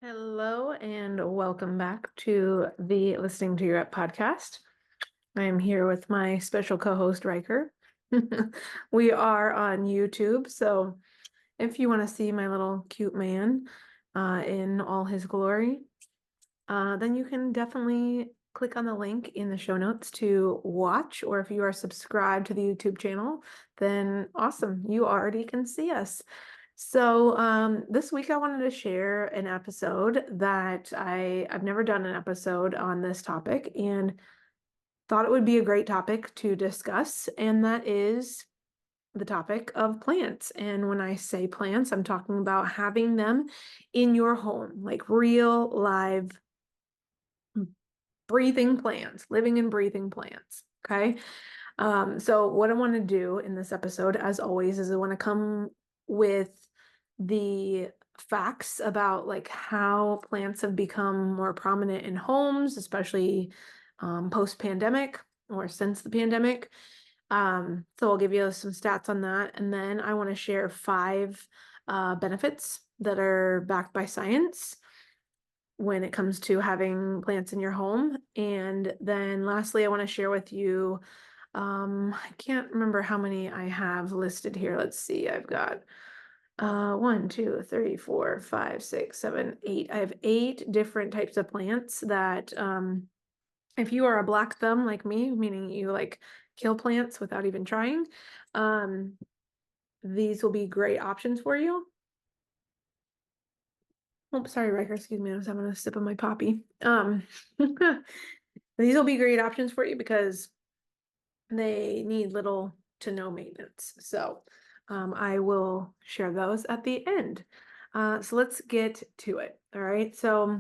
Hello and welcome back to the Listening to Europe podcast. I am here with my special co-host Riker. We are on YouTube, so if you want to see my little cute man in all his glory, then you can definitely click on the link in the show notes to watch, or if you are subscribed to the YouTube channel, then awesome, you already can see us. So this week I wanted to share an episode that I've never done an episode on this topic and thought it would be a great topic to discuss, and that is the topic of plants. And when I say plants, I'm talking about having them in your home, like real live breathing plants, living and breathing plants. Okay. So what I want to do in this episode, as always, is I want to come with the facts about like how plants have become more prominent in homes, especially post-pandemic or since the pandemic. So I'll give you some stats on that, and then I want to share five benefits that are backed by science when it comes to having plants in your home. And then lastly, I want to share with you, I can't remember how many I have listed here. Let's see, I've got 1, 2, 3, 4, 5, 6, 7, 8. I have 8 different types of plants that if you are a black thumb like me, meaning you like kill plants without even trying, um, these will be great options for you. Oh, sorry, Riker, excuse me, I was having a sip of my poppy. These will be great options for you because they need little to no maintenance. So I will share those at the end. So let's get to it. All right. So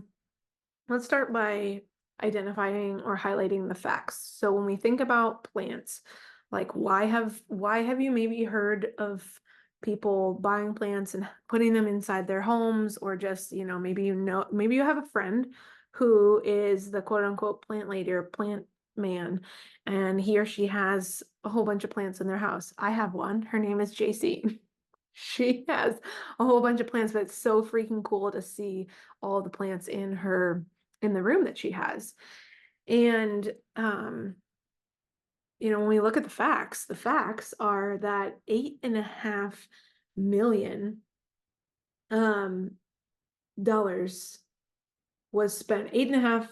let's start by identifying or highlighting the facts. So when we think about plants, like why have you maybe heard of people buying plants and putting them inside their homes, or just, maybe maybe you have a friend who is the quote unquote plant lady or plant man, and he or she has a whole bunch of plants in their house. I have one. Her name is JC. She has a whole bunch of plants, but it's so freaking cool to see all the plants in the room that she has. And when we look at the facts are that 8.5 million dollars was spent, 8.5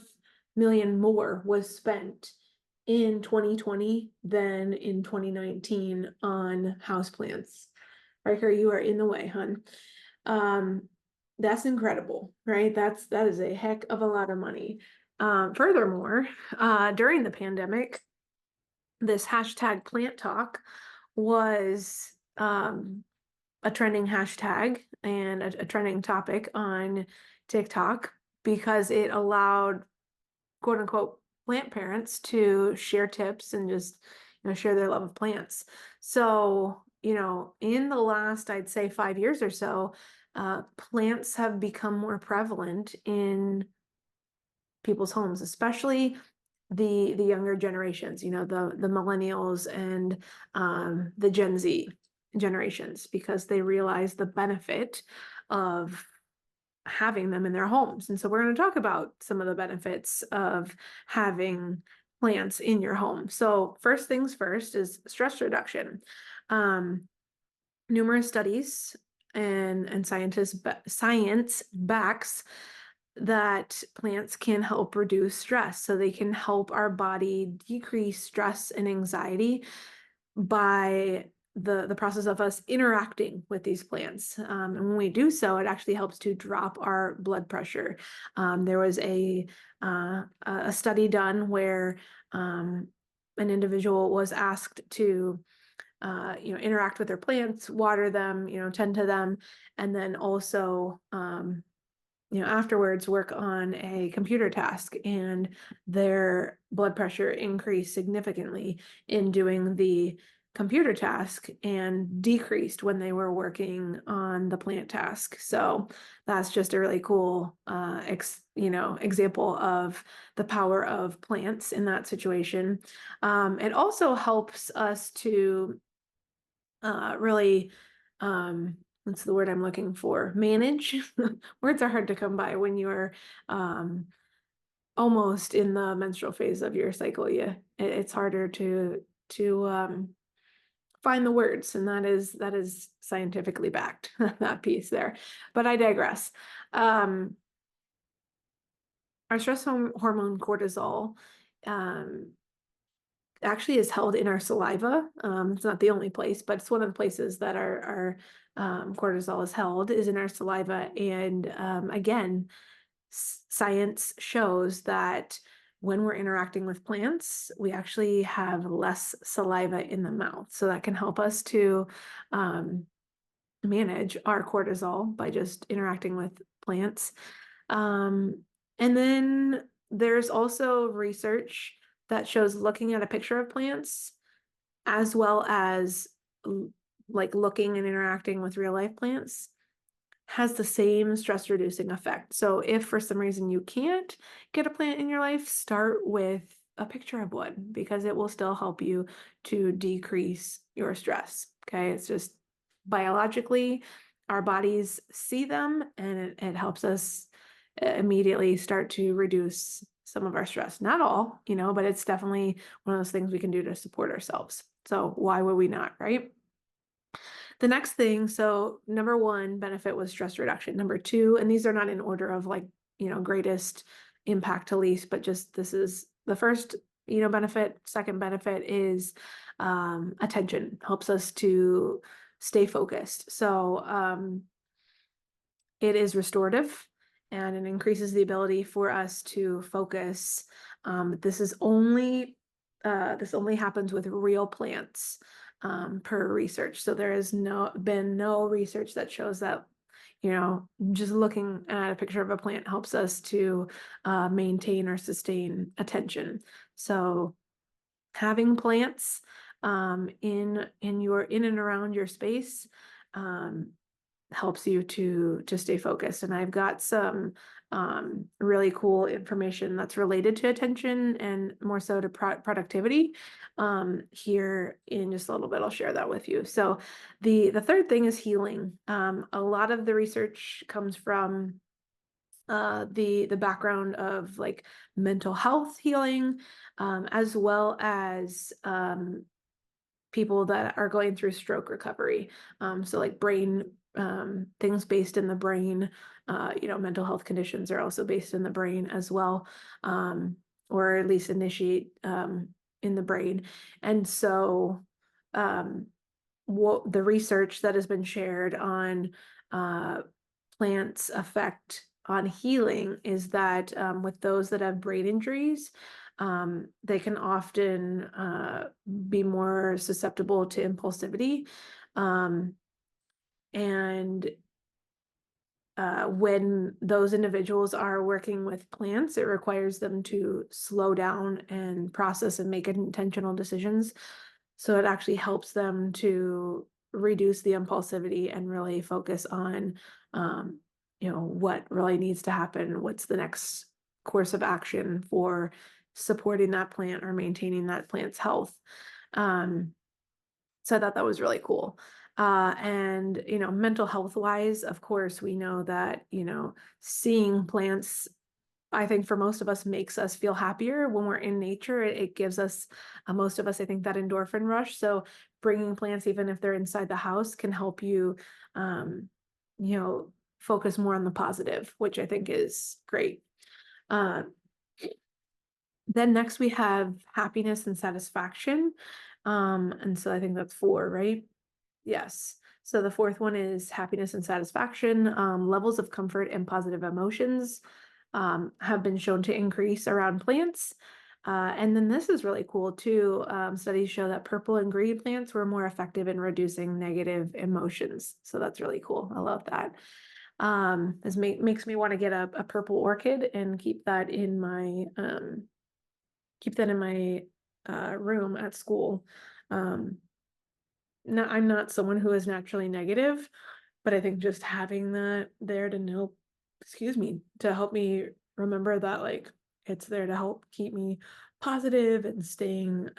million more was spent in 2020 than in 2019 on houseplants. Riker, you are in the way, hun. That's incredible, right? That is a heck of a lot of money. Furthermore, during the pandemic, this hashtag plant talk was a trending hashtag and a trending topic on TikTok because it allowed quote unquote plant parents to share tips and just share their love of plants. So in the last, I'd say 5 years or so, plants have become more prevalent in people's homes, especially the younger generations, the millennials and the Gen Z generations, because they realize the benefit of having them in their homes. And so we're going to talk about some of the benefits of having plants in your home. So first things first is stress reduction. Numerous studies and science backs that plants can help reduce stress. So they can help our body decrease stress and anxiety by the process of us interacting with these plants. And when we do so, it actually helps to drop our blood pressure. There was a study done where an individual was asked to interact with their plants, water them, tend to them, and then also afterwards work on a computer task, and their blood pressure increased significantly in doing the computer task and decreased when they were working on the plant task. So that's just a really cool example of the power of plants in that situation. It also helps us to really That's the word I'm looking for. Manage. Words are hard to come by when you're almost in the menstrual phase of your cycle. Yeah, it's harder to find the words, and that is scientifically backed, that piece there. But I digress. Our stress hormone cortisol actually is held in our saliva. It's not the only place, but it's one of the places that our cortisol is held, is in our saliva. And again, science shows that when we're interacting with plants, we actually have less saliva in the mouth. So that can help us to manage our cortisol by just interacting with plants. And then there's also research that shows looking at a picture of plants as well as like looking and interacting with real life plants has the same stress reducing effect. So if for some reason you can't get a plant in your life, start with a picture of one, because it will still help you to decrease your stress. Okay, it's just biologically our bodies see them, and it helps us immediately start to reduce some of our stress. Not all, but it's definitely one of those things we can do to support ourselves. So why would we not, right? The next thing, so number one benefit was stress reduction. Number two, and these are not in order of like, greatest impact to least, but just this is the first, benefit. Second benefit is attention. Helps us to stay focused. So it is restorative, and it increases the ability for us to focus. This only happens with real plants, per research. So there has been no research that shows that, just looking at a picture of a plant helps us to maintain or sustain attention. So having plants in and around your space helps you to stay focused. And I've got some really cool information that's related to attention and more so to productivity here in just a little bit. I'll share that with you. So the third thing is healing. A lot of the research comes from the background of like mental health healing, as well as people that are going through stroke recovery. So like brain things based in the brain, mental health conditions are also based in the brain as well, or at least initiate in the brain. And so what the research that has been shared on plants' effect on healing is that with those that have brain injuries, they can often be more susceptible to impulsivity. And when those individuals are working with plants, it requires them to slow down and process and make intentional decisions. So it actually helps them to reduce the impulsivity and really focus on, what really needs to happen. What's the next course of action for supporting that plant or maintaining that plant's health. So I thought that was really cool. And, mental health wise, of course, we know that, seeing plants, I think for most of us makes us feel happier when we're in nature. It gives us, most of us, I think, that endorphin rush. So bringing plants, even if they're inside the house, can help you, focus more on the positive, which I think is great. Then next we have happiness and satisfaction. And so I think that's 4, right? Yes. So the fourth one is happiness and satisfaction. Levels of comfort and positive emotions have been shown to increase around plants. And then this is really cool too. Studies show that purple and green plants were more effective in reducing negative emotions. So that's really cool. I love that. This makes me want to get a purple orchid and keep that in my room at school. No, I'm not someone who is naturally negative, but I think just having that there to know, to help me remember that like it's there to help keep me positive and staying,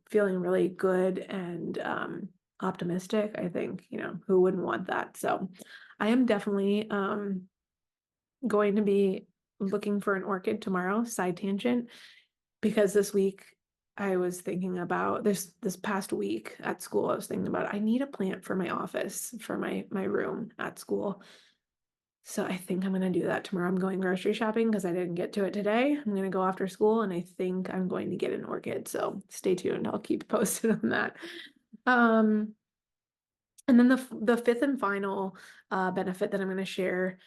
feeling really good and optimistic. I think, who wouldn't want that? So I am definitely going to be looking for an orchid tomorrow, side tangent, because this week I was thinking about this past week at school, I was thinking about I need a plant for my office, for my room at school. So I think I'm going to do that tomorrow. I'm going grocery shopping because I didn't get to it today. I'm going to go after school and I think I'm going to get an orchid. So stay tuned. I'll keep posted on that. Um, and then the fifth and final benefit that I'm going to share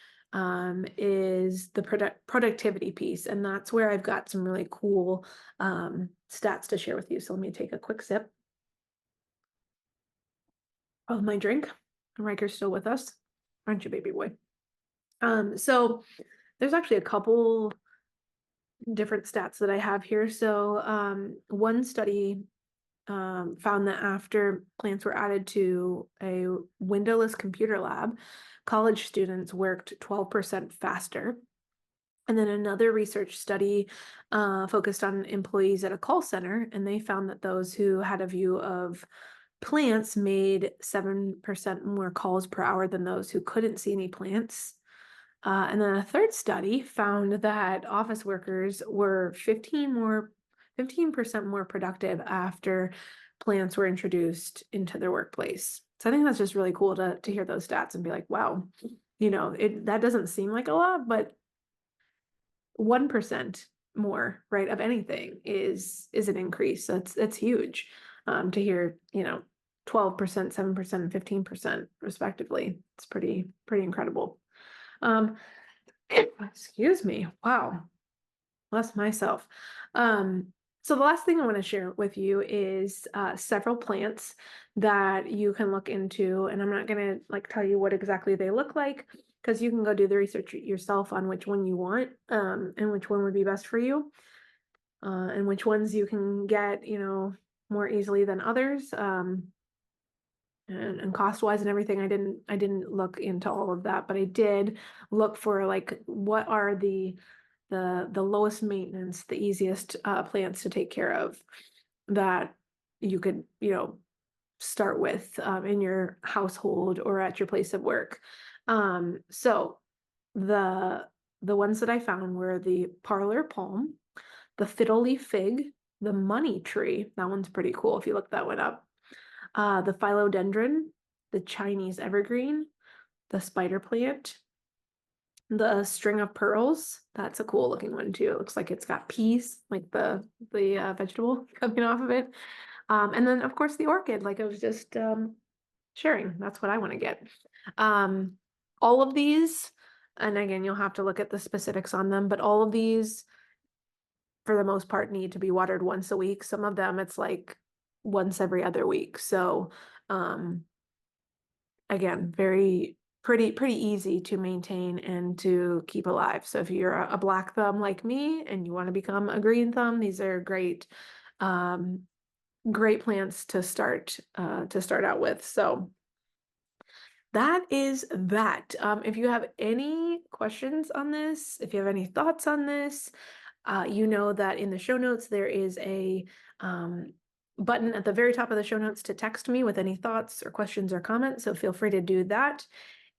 is the productivity piece. And that's where I've got some really cool stats to share with you. So let me take a quick sip of my drink. Riker's still with us, aren't you, baby boy? So there's actually a couple different stats that I have here. So one study found that after plants were added to a windowless computer lab, college students worked 12% faster. And then another research study focused on employees at a call center, and they found that those who had a view of plants made 7% more calls per hour than those who couldn't see any plants. And then a third study found that office workers were 15% more productive after plants were introduced into their workplace. So I think that's just really cool to hear those stats and be like, wow, that doesn't seem like a lot, but 1% more, right, of anything is an increase. So it's huge to hear, 12%, 7%, and 15% respectively. It's pretty incredible. Excuse me. Wow. Bless myself. So the last thing I want to share with you is several plants that you can look into, and I'm not going to tell you what exactly they look like because you can go do the research yourself on which one you want and which one would be best for you and which ones you can get, more easily than others. And cost wise and everything, I didn't look into all of that, but I did look for what are the lowest maintenance, the easiest plants to take care of that you could, start with in your household or at your place of work. So the ones that I found were the parlor palm, the fiddle leaf fig, the money tree. That one's pretty cool if you look that one up. The philodendron, the Chinese evergreen, the spider plant, the string of pearls. That's a cool looking one too. It looks like it's got peas, like the vegetable coming off of it. And then of course the orchid, like I was just sharing. That's what I want to get. All of these, and again, you'll have to look at the specifics on them, but all of these, for the most part, need to be watered once a week. Some of them, it's like once every other week. So, again, pretty easy to maintain and to keep alive. So if you're a black thumb like me and you want to become a green thumb, these are great, great plants to start out with. So that is that. If you have any questions on this, if you have any thoughts on this, you know that in the show notes there is a button at the very top of the show notes to text me with any thoughts or questions or comments. So feel free to do that.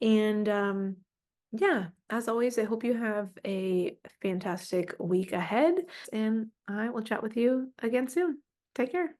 And yeah, as always, I hope you have a fantastic week ahead, and I will chat with you again soon. Take care.